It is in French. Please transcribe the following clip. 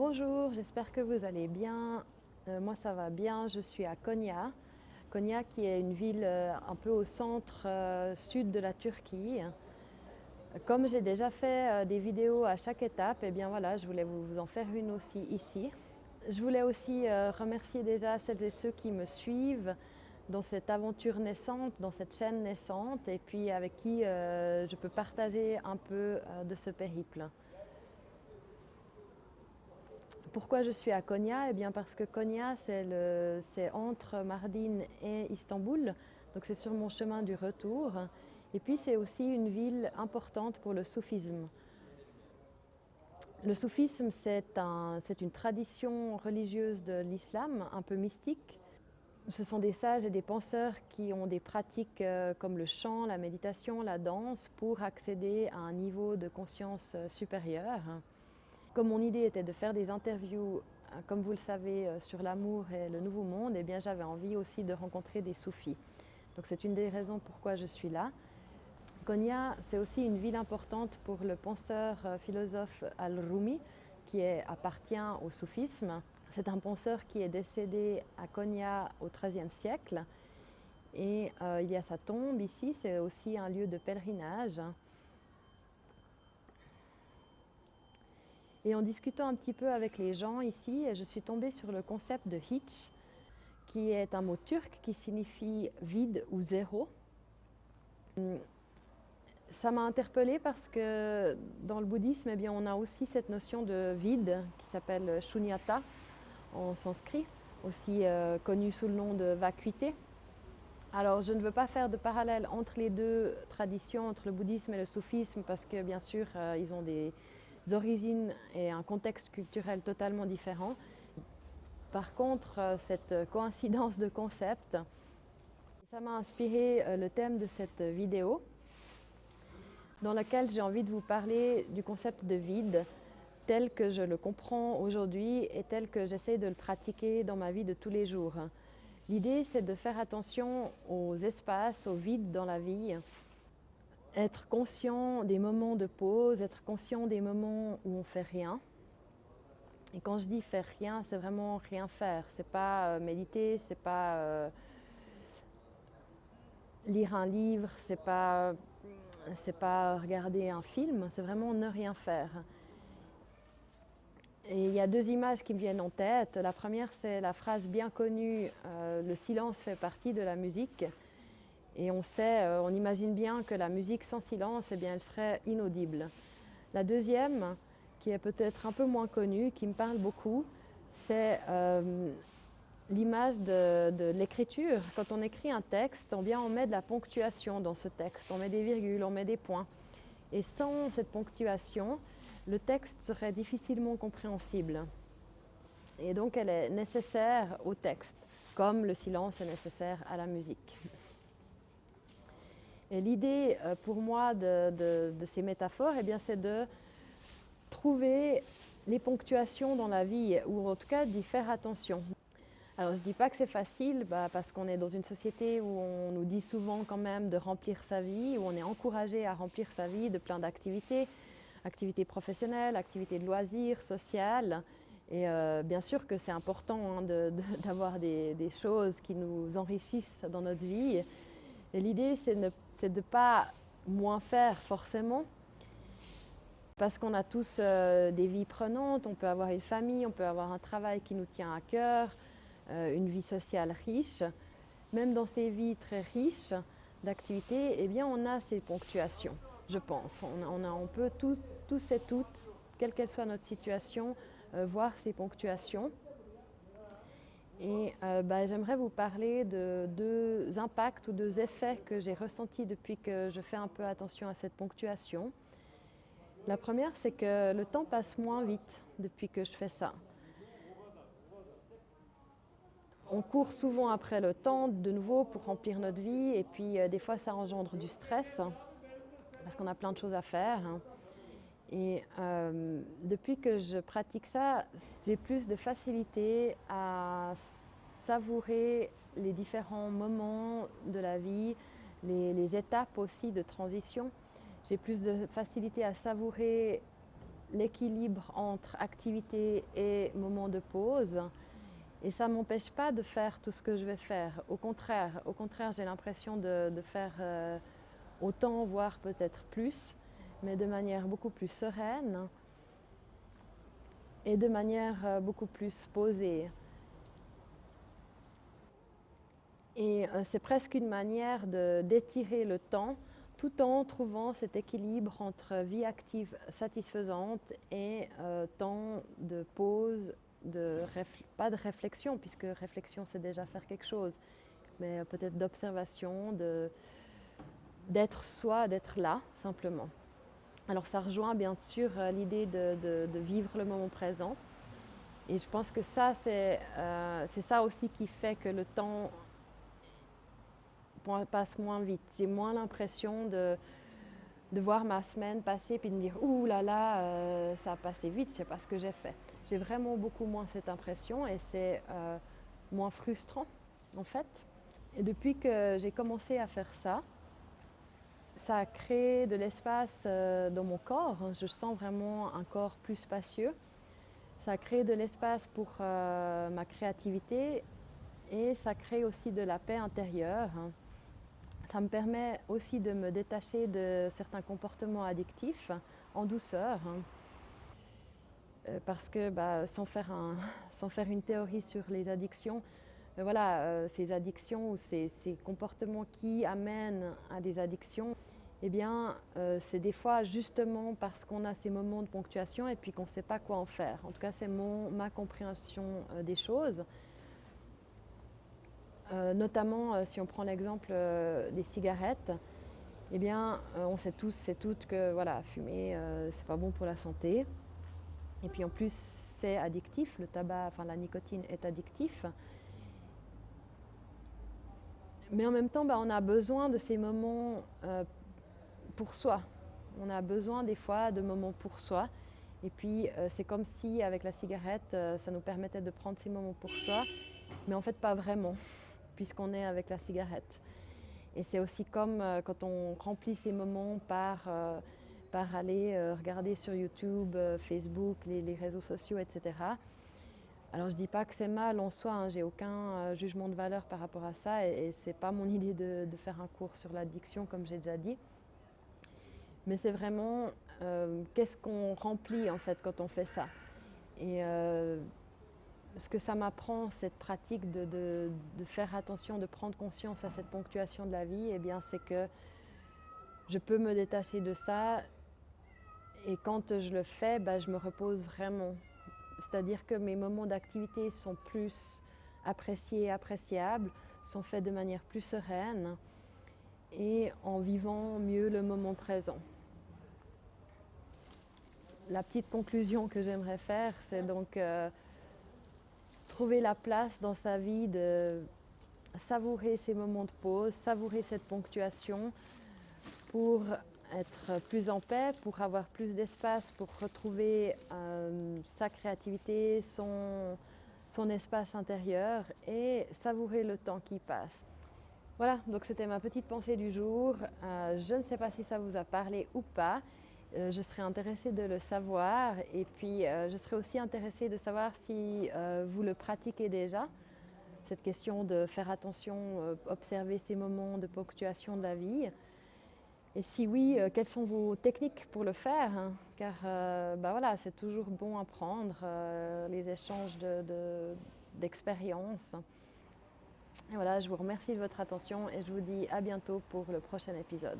Bonjour, j'espère que vous allez bien. Moi ça va bien, je suis à Konya. Konya qui est une ville un peu au centre sud de la Turquie. Comme j'ai déjà fait des vidéos à chaque étape, eh bien voilà, je voulais vous en faire une aussi ici. Je voulais aussi remercier déjà celles et ceux qui me suivent dans cette aventure naissante, dans cette chaîne naissante, et puis avec qui je peux partager un peu de ce périple. Pourquoi je suis à Konya? Eh bien parce que Konya, c'est entre Mardin et Istanbul, donc c'est sur mon chemin du retour. Et puis c'est aussi une ville importante pour le soufisme. Le soufisme, c'est une tradition religieuse de l'islam, un peu mystique. Ce sont des sages et des penseurs qui ont des pratiques comme le chant, la méditation, la danse, pour accéder à un niveau de conscience supérieur. Comme mon idée était de faire des interviews, comme vous le savez, sur l'amour et le nouveau monde, eh bien j'avais envie aussi de rencontrer des soufis. Donc c'est une des raisons pourquoi je suis là. Konya, c'est aussi une ville importante pour le penseur philosophe Al-Rumi, qui appartient au soufisme. C'est un penseur qui est décédé à Konya au XIIIe siècle. Et il y a sa tombe ici, c'est aussi un lieu de pèlerinage. Et en discutant un petit peu avec les gens ici, je suis tombée sur le concept de hitch, qui est un mot turc qui signifie vide ou zéro. Ça m'a interpellée parce que dans le bouddhisme, eh bien, on a aussi cette notion de vide qui s'appelle shunyata en sanskrit, aussi connu sous le nom de vacuité. Alors je ne veux pas faire de parallèle entre les deux traditions, entre le bouddhisme et le soufisme, parce que bien sûr ils ont des origines et un contexte culturel totalement différent. Par contre, cette coïncidence de concepts, ça m'a inspiré le thème de cette vidéo, dans laquelle j'ai envie de vous parler du concept de vide, tel que je le comprends aujourd'hui et tel que j'essaie de le pratiquer dans ma vie de tous les jours. L'idée, c'est de faire attention aux espaces, aux vides dans la vie, être conscient des moments de pause, être conscient des moments où on fait rien. Et quand je dis faire rien, c'est vraiment rien faire. C'est pas méditer, c'est pas lire un livre, c'est pas regarder un film, c'est vraiment ne rien faire. Et il y a deux images qui me viennent en tête. La première, c'est la phrase bien connue le silence fait partie de la musique. Et on sait, on imagine bien que la musique sans silence, eh bien, elle serait inaudible. La deuxième, qui est peut-être un peu moins connue, qui me parle beaucoup, c'est l'image de l'écriture. Quand on écrit un texte, on met de la ponctuation dans ce texte, on met des virgules, on met des points. Et sans cette ponctuation, le texte serait difficilement compréhensible. Et donc elle est nécessaire au texte, comme le silence est nécessaire à la musique. Et l'idée pour moi de ces métaphores, eh bien, c'est de trouver les ponctuations dans la vie, ou en tout cas d'y faire attention. Alors je ne dis pas que c'est facile, parce qu'on est dans une société où on nous dit souvent quand même de remplir sa vie, où on est encouragé à remplir sa vie de plein d'activités, activités professionnelles, activités de loisirs, sociales. Et bien sûr que c'est important d'avoir des choses qui nous enrichissent dans notre vie. Et l'idée, c'est de ne pas moins faire forcément, parce qu'on a tous des vies prenantes, on peut avoir une famille, on peut avoir un travail qui nous tient à cœur, une vie sociale riche. Même dans ces vies très riches d'activités, eh bien, on a ces ponctuations, je pense. On peut tous et toutes, quelle qu'elle soit notre situation, voir ces ponctuations. Et j'aimerais vous parler de deux impacts ou deux effets que j'ai ressentis depuis que je fais un peu attention à cette ponctuation. La première, c'est que le temps passe moins vite depuis que je fais ça. On court souvent après le temps de nouveau pour remplir notre vie, et puis des fois ça engendre du stress parce qu'on a plein de choses à faire. Et depuis que je pratique ça, j'ai plus de facilité à savourer les différents moments de la vie, les étapes aussi de transition. J'ai plus de facilité à savourer l'équilibre entre activité et moment de pause. Et ça ne m'empêche pas de faire tout ce que je vais faire. Au contraire, j'ai l'impression de faire autant, voire peut-être plus, mais de manière beaucoup plus sereine et de manière beaucoup plus posée. Et c'est presque une manière d'étirer le temps tout en trouvant cet équilibre entre vie active satisfaisante et temps de pause, pas de réflexion, puisque réflexion c'est déjà faire quelque chose, mais peut-être d'observation, d'être soi, d'être là simplement. Alors ça rejoint bien sûr l'idée de vivre le moment présent. Et je pense que ça, c'est ça aussi qui fait que le temps passe moins vite. J'ai moins l'impression de voir ma semaine passer puis de me dire « Ouh là là, ça a passé vite, je ne sais pas ce que j'ai fait ». J'ai vraiment beaucoup moins cette impression et c'est moins frustrant en fait. Et depuis que j'ai commencé à faire ça, ça a créé de l'espace dans mon corps. Je sens vraiment un corps plus spacieux. Ça a créé de l'espace pour ma créativité et ça crée aussi de la paix intérieure. Ça me permet aussi de me détacher de certains comportements addictifs en douceur. Parce que sans faire une théorie sur les addictions, ces addictions ou ces comportements qui amènent à des addictions, eh bien, c'est des fois justement parce qu'on a ces moments de ponctuation et puis qu'on ne sait pas quoi en faire. En tout cas, c'est ma compréhension des choses. Notamment, si on prend l'exemple des cigarettes, eh bien, on sait tous et toutes que voilà, fumer, c'est pas bon pour la santé. Et puis en plus, c'est addictif. Le tabac, enfin la nicotine est addictif. Mais en même temps, on a besoin de ces moments pour soi. On a besoin des fois de moments pour soi. Et puis c'est comme si avec la cigarette, ça nous permettait de prendre ces moments pour soi, mais en fait pas vraiment, puisqu'on est avec la cigarette. Et c'est aussi comme quand on remplit ces moments par aller regarder sur YouTube, Facebook, les réseaux sociaux, etc. Alors je ne dis pas que c'est mal en soi, j'ai aucun jugement de valeur par rapport à ça et ce n'est pas mon idée de faire un cours sur l'addiction comme j'ai déjà dit. Mais c'est vraiment qu'est-ce qu'on remplit en fait quand on fait ça. Et ce que ça m'apprend, cette pratique de faire attention, de prendre conscience à cette ponctuation de la vie, eh bien c'est que je peux me détacher de ça et quand je le fais, je me repose vraiment. C'est-à-dire que mes moments d'activité sont plus appréciés et appréciables, sont faits de manière plus sereine et en vivant mieux le moment présent. La petite conclusion que j'aimerais faire, c'est donc trouver la place dans sa vie de savourer ces moments de pause, savourer cette ponctuation pour être plus en paix, pour avoir plus d'espace, pour retrouver sa créativité, son espace intérieur et savourer le temps qui passe. Voilà, donc c'était ma petite pensée du jour. Je ne sais pas si ça vous a parlé ou pas. Je serais intéressée de le savoir et puis je serais aussi intéressée de savoir si vous le pratiquez déjà. Cette question de faire attention, observer ces moments de ponctuation de la vie. Et si oui, quelles sont vos techniques pour le faire, hein, car c'est toujours bon à prendre, les échanges d'expériences. Et voilà, je vous remercie de votre attention et je vous dis à bientôt pour le prochain épisode.